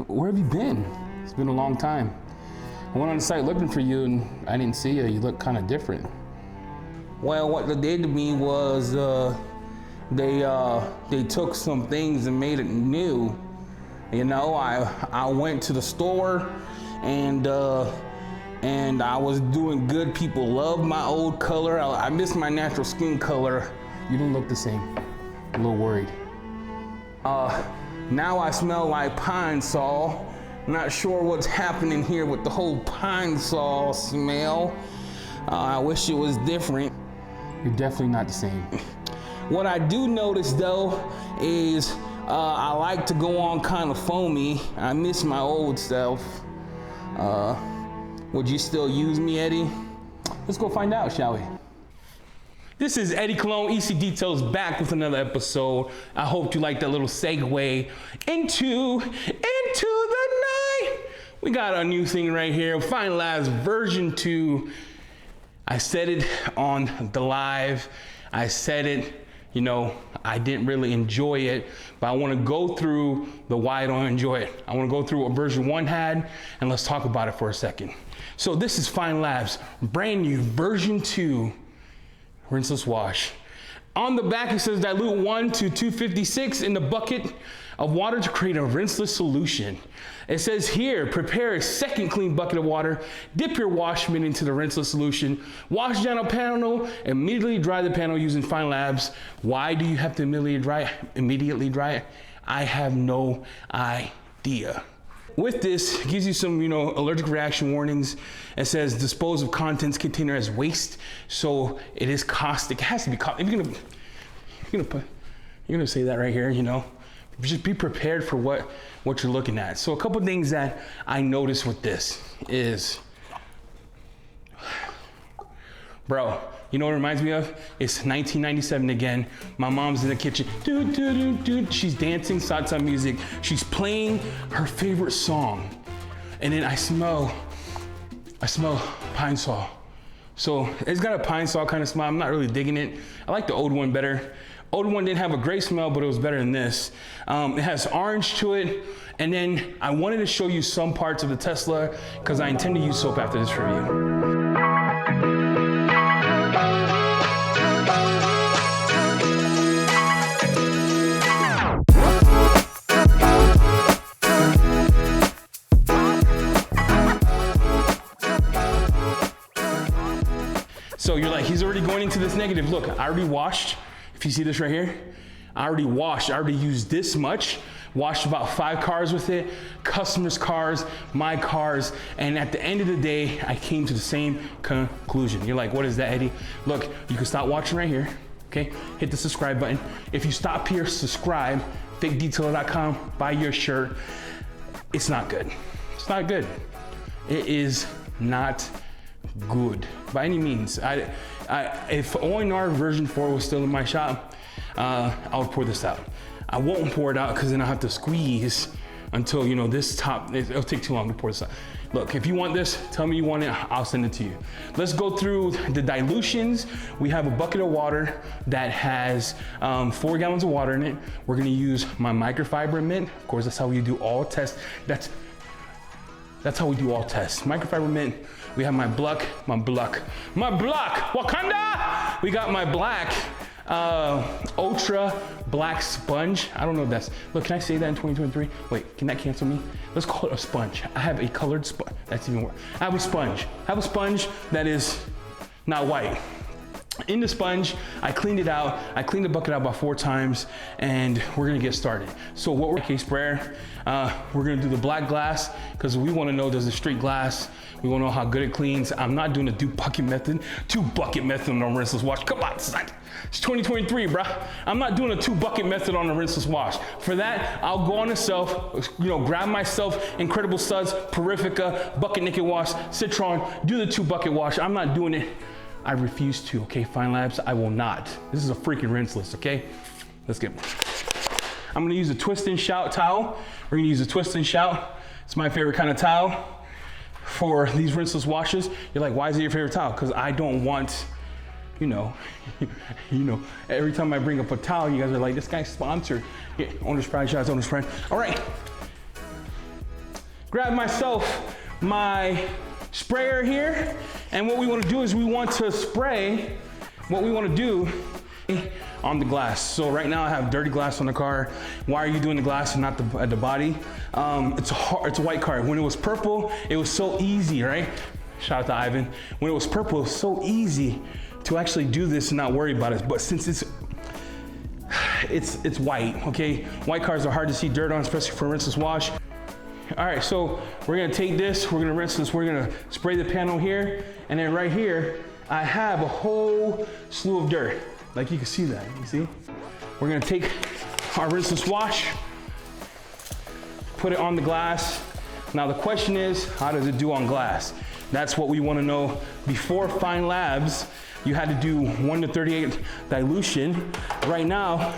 where have you been? It's been a long time. I went on the site looking for you and I didn't see you. You look kind of different. Well, what they did to me was they took some things and made it new. You know, I went to the store and I was doing good. People loved my old color. I miss my natural skin color. You don't look the same. I'm a little worried. Now I smell like pine saw. Not sure what's happening here with the whole pine saw smell. I wish it was different. You're definitely not the same. What I do notice though is I like to go on kind of foamy. I miss my old self. Would you still use me, Eddie? Let's go find out, shall we? This is Eddie Cologne, EC Details, back with another episode. I hope you like that little segue into the night. We got a new thing right here, Feynlab's version 2. I said it on the live. I said it, you know, I didn't really enjoy it, but I want to go through the why I don't enjoy it. I want to go through what version 1 had, and let's talk about it for a second. So this is Feynlab's brand new version 2 rinseless wash. On the back it says dilute 1 to 256 in the bucket of water to create a rinseless solution. It says here, prepare a second clean bucket of water, dip your wash mitt into the rinseless solution, wash down a panel, immediately dry the panel using Feynlab's. Why do you have to immediately dry it? I have no idea. With this, it gives you some, allergic reaction warnings. It says dispose of contents container as waste, so it is caustic. It has to be caustic. You're gonna say that right here, Just be prepared for what you're looking at. So a couple things that I noticed with this is, bro, you know what it reminds me of? It's 1997 again. My mom's in the kitchen. She's dancing salsa music. She's playing her favorite song. And then I smell pine saw. So it's got a pine saw kind of smell. I'm not really digging it. I like the old one better. Old one didn't have a great smell, but it was better than this. It has orange to it. And then I wanted to show you some parts of the Tesla because I intend to use soap after this review. So you're like, he's already going into this negative. Look, I already washed. If you see this right here, I already washed. I already used this much. Washed about 5 cars with it, customers' cars, my cars. And at the end of the day, I came to the same conclusion. You're like, what is that, Eddie? Look, you can stop watching right here, okay? Hit the subscribe button. If you stop here, subscribe, fakedetailer.com, buy your shirt. It's not good. It's not good. It is not good by any means. If ONR version 4 was still in my shop, I would pour this out. I won't pour it out because then I'll have to squeeze until, this top, it'll take too long to pour this out. Look, if you want this, tell me you want it, I'll send it to you. Let's go through the dilutions. We have a bucket of water that has 4 gallons of water in it. We're gonna use my microfiber mitt. Of course, that's how we do all tests. That's how we do all tests. Microfiber mitt. We have my black, Wakanda! We got my black, ultra black sponge. I don't know if that's, look, can I say that in 2023? Wait, can that cancel me? Let's call it a sponge. I have a colored sponge, that's even worse. I have a sponge that is not white. In the sponge, I cleaned it out. I cleaned the bucket out about 4 times and we're gonna get started. So what we're case sprayer, we're gonna do the black glass because we wanna know, does the street glass, we wanna know how good it cleans. I'm not doing a 2-bucket method on a rinseless wash. Come on, son. It's 2023, bruh. I'm not doing a 2-bucket method on a rinseless wash. For that, I'll go on the shelf, grab myself Incredible Suds, Purifica, Bucket Naked Wash, Citron, do the 2-bucket wash. I'm not doing it. I refuse to, okay, Feynlabs, I will not. This is a freaking rinseless, okay? Let's get, I'm gonna use a twist and shout towel. We're gonna use a twist and shout. It's my favorite kind of towel for these rinseless washes. You're like, why is it your favorite towel? Because I don't want, every time I bring up a towel, you guys are like, this guy's sponsored. Yeah, owner's pride shots, owner's pride. All right. grab myself my sprayer here, and what we want to do is we want to spray what we want to do on the glass. So right now I have dirty glass on the car. Why are you doing the glass and not the body? It's a white car. When it was purple, it was so easy, right? Shout out to Ivan. When it was purple, it was so easy to actually do this and not worry about it. But since it's white, okay? White cars are hard to see dirt on, especially for rinseless wash. All right, so we're gonna take this, we're gonna rinse this, we're gonna spray the panel here, and then right here, I have a whole slew of dirt. Like you can see that, you see? We're gonna take our rinseless wash, put it on the glass. Now the question is, how does it do on glass? That's what we wanna know. Before Feynlabs, you had to do 1:38 dilution. Right now,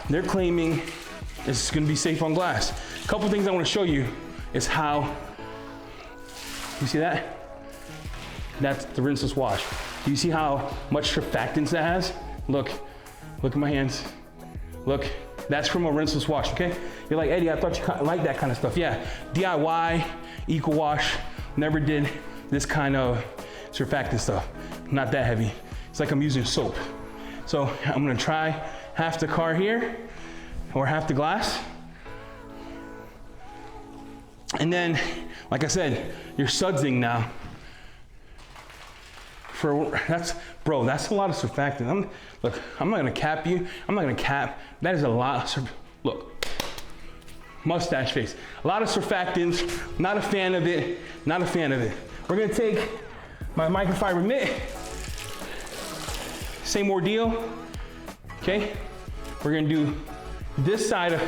they're claiming it's gonna be safe on glass. A couple things I wanna show you is how, you see that? That's the rinseless wash. Do you see how much surfactants that has? Look at my hands. Look, that's from a rinseless wash, okay? You're like, Eddie, I thought you liked that kind of stuff. Yeah, DIY, eco wash, never did this kind of surfactant stuff. Not that heavy. It's like I'm using soap. So I'm gonna try half the car here, or half the glass. And then, like I said, you're sudsing now. That's a lot of surfactant. Look, I'm not gonna cap you. I'm not gonna cap. That is a lot of, look, mustache face. A lot of surfactants, not a fan of it, not a fan of it. We're gonna take my microfiber mitt, same ordeal, okay? We're gonna do this side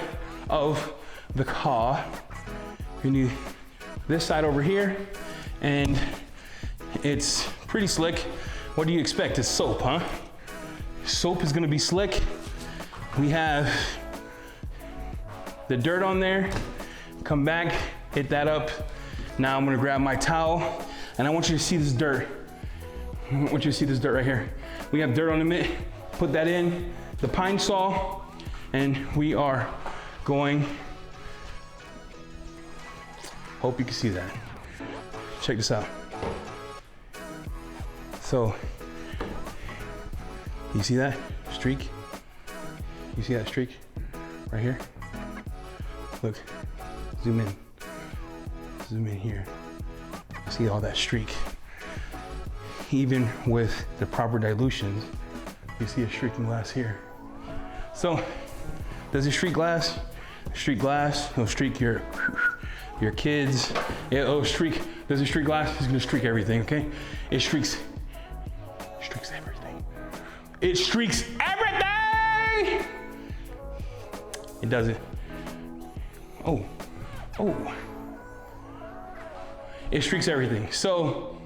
of the car. We're gonna do this side over here, and it's pretty slick. What do you expect? It's soap, huh? Soap is gonna be slick. We have the dirt on there. Come back, hit that up. Now I'm gonna grab my towel, and I want you to see this dirt. I want you to see this dirt right here. We have dirt on the mitt. Put that in the pine saw, and we are going. Hope you can see that. Check this out. So, you see that streak? You see that streak right here? Look, zoom in. Zoom in here. See all that streak. Even with the proper dilutions, you see a streaking glass here. So, does it streak glass? Streak glass, it'll streak your kids. It'll streak, does it streak glass? It's gonna streak everything, okay? It streaks everything. It streaks everything! It does it. Oh. It streaks everything. So,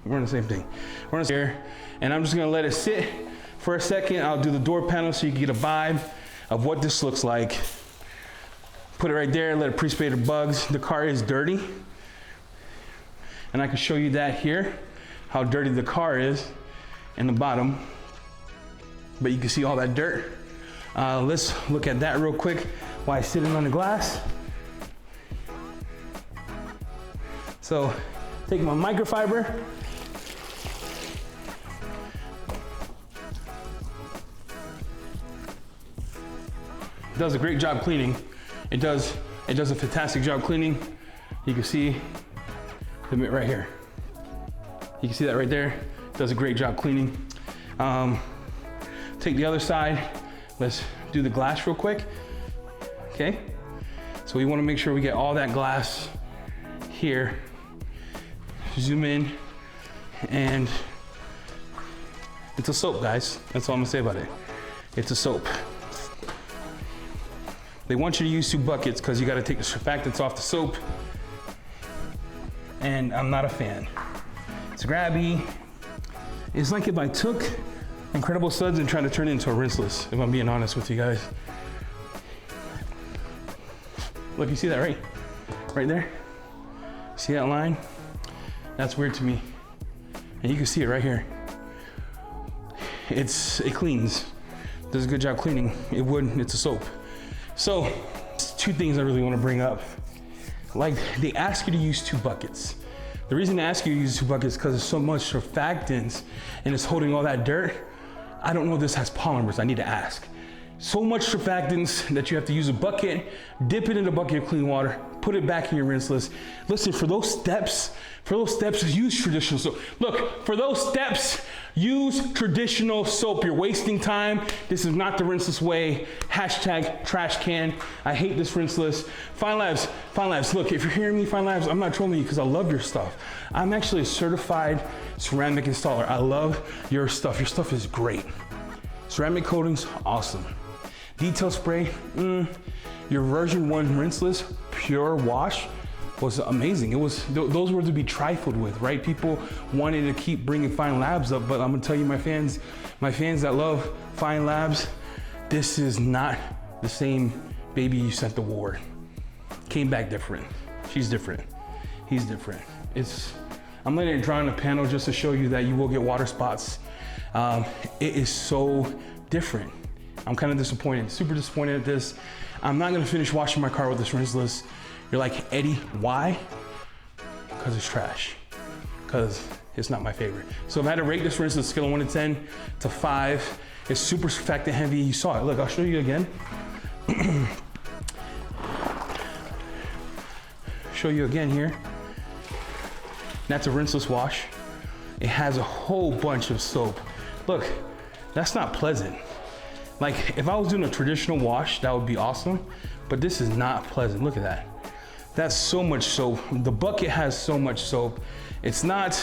we're on the same thing. We're on the here, and I'm just gonna let it sit for a second. I'll do the door panel so you can get a vibe of what this looks like. Put it right there, let it pre-spray the bugs. The car is dirty. And I can show you that here, how dirty the car is in the bottom. But you can see all that dirt. Let's look at that real quick while it's sitting on the glass. So, take my microfiber. It does a great job cleaning. It does a fantastic job cleaning. You can see the mitt right here. You can see that right there. It does a great job cleaning. Take the other side. Let's do the glass real quick. Okay. So we want to make sure we get all that glass here. Zoom in, and it's a soap, guys. That's all I'm gonna say about it. It's a soap. They want you to use 2 buckets because you got to take the surfactants off the soap, and I'm not a fan. It's grabby. It's like if I took Incredible Suds and tried to turn it into a Rinseless, if I'm being honest with you guys. Look, you see that right there? See that line? That's weird to me. And you can see it right here. It cleans. Does a good job cleaning. It's a soap. So, 2 things I really want to bring up. like they ask you to use 2 buckets. The reason they ask you to use 2 buckets is because there's so much surfactants and it's holding all that dirt. I don't know if this has polymers, I need to ask. So much surfactants that you have to use a bucket, dip it in a bucket of clean water, put it back in your rinseless. Listen, for those steps, use traditional soap. Look, for those steps, use traditional soap. You're wasting time. This is not the rinseless way. Hashtag trash can. I hate this rinseless. Feynlabs, look, if you're hearing me, Feynlabs, I'm not trolling you because I love your stuff. I'm actually a certified ceramic installer. I love your stuff. Your stuff is great. Ceramic coatings, awesome. Detail spray, your version 1 rinseless pure wash was amazing. It was, those were to be trifled with, right? People wanted to keep bringing Feynlabs up, but I'm gonna tell you, my fans that love Feynlabs, this is not the same baby you sent to war. Came back different. She's different. He's different. I'm letting it dry on the panel just to show you that you will get water spots. It is so different. I'm kind of disappointed, super disappointed at this. I'm not gonna finish washing my car with this rinseless. You're like, Eddie, why? Because it's trash. Because it's not my favorite. So if I had to rate this rinseless scale of 1 to 10 to 5, it's super surfactant heavy. You saw it. Look, I'll show you again. Show you again here. That's a rinseless wash. It has a whole bunch of soap. Look, that's not pleasant. Like, if I was doing a traditional wash, that would be awesome, but this is not pleasant. Look at that. That's so much soap. The bucket has so much soap. It's not,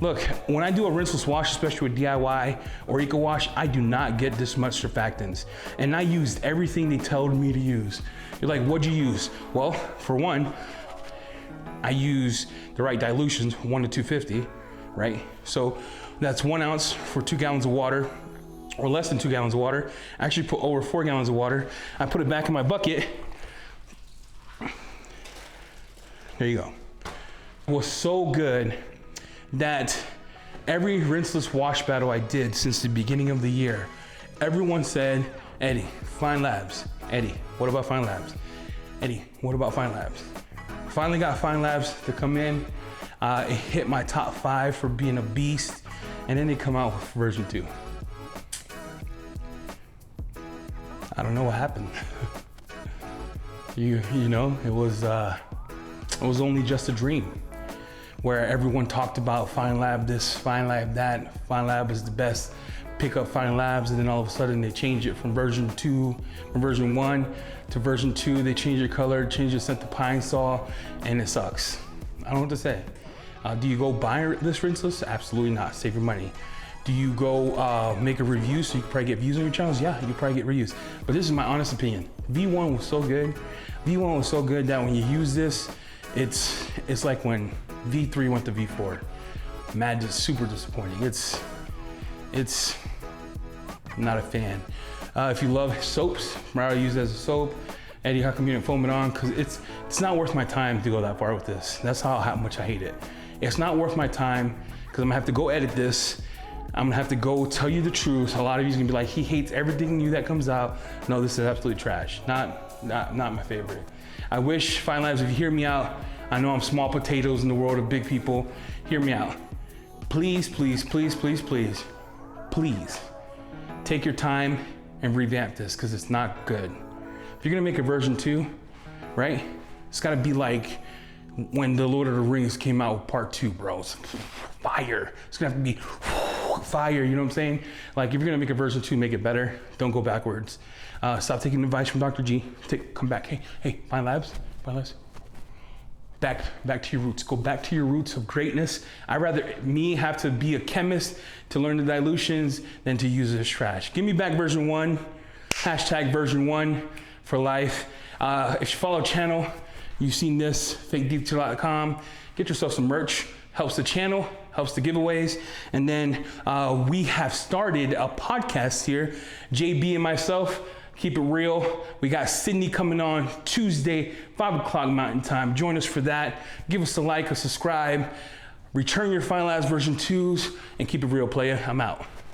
look, when I do a rinseless wash, especially with DIY or Eco Wash, I do not get this much surfactants. And I used everything they told me to use. You're like, what'd you use? Well, for one, I use the right dilutions, 1 to 250, right? So that's 1 ounce for 2 gallons of water, or less than 2 gallons of water. I actually put over 4 gallons of water. I put it back in my bucket. There you go. It was so good that every rinseless wash battle I did since the beginning of the year, everyone said, Eddie, Feynlabs. Eddie, what about Feynlabs? Eddie, what about Feynlabs? Finally got Feynlabs to come in. It hit my top 5 for being a beast, and then they come out with version 2. I don't know what happened. you know, it was only just a dream, where everyone talked about Feynlab this, Feynlab that. Feynlab is the best. Pick up Feynlabs, and then all of a sudden they change it from version 1 to version 2. They change the color, change the scent to pine saw, and it sucks. I don't know what to say. Do you go buy this rinseless? Absolutely not. Save your money. Do you go make a review so you can probably get views on your channels? Yeah, you probably get reviews. But this is my honest opinion. V1 was so good. V1 was so good that when you use this, it's like when V3 went to V4. Mad, just super disappointing. It's not a fan. If you love soaps, Mariah used it as a soap. Eddie, how come you didn't foam it on? Because it's not worth my time to go that far with this. That's how much I hate it. It's not worth my time because I'm gonna have to go edit this. I'm gonna have to go tell you the truth. A lot of you's gonna be like, he hates everything new that comes out. No, this is absolutely trash. Not my favorite. I wish, Feynlabs, if you hear me out, I know I'm small potatoes in the world of big people. Hear me out. Please, please, please, please, please, please take your time and revamp this because it's not good. If you're gonna make a version 2, right? It's gotta be like when the Lord of the Rings came out with part 2, bro. It's fire. It's gonna have to be fire, you know what I'm saying? Like, if you're gonna make a version 2, make it better. Don't go backwards. Stop taking advice from Dr. G. Come back. Hey, Feynlabs. Back to your roots. Go back to your roots of greatness. I'd rather me have to be a chemist to learn the dilutions than to use this trash. Give me back version 1. Hashtag version 1 for life. If you follow the channel, you've seen this, fakedetail.com. Get yourself some merch. Helps the channel, helps the giveaways. And then we have started a podcast here, JB and myself. Keep it real. We got Sydney coming on Tuesday, 5 o'clock Mountain Time. Join us for that. Give us a like, a subscribe. Return your Feynlabs version 2s and keep it real, player. I'm out.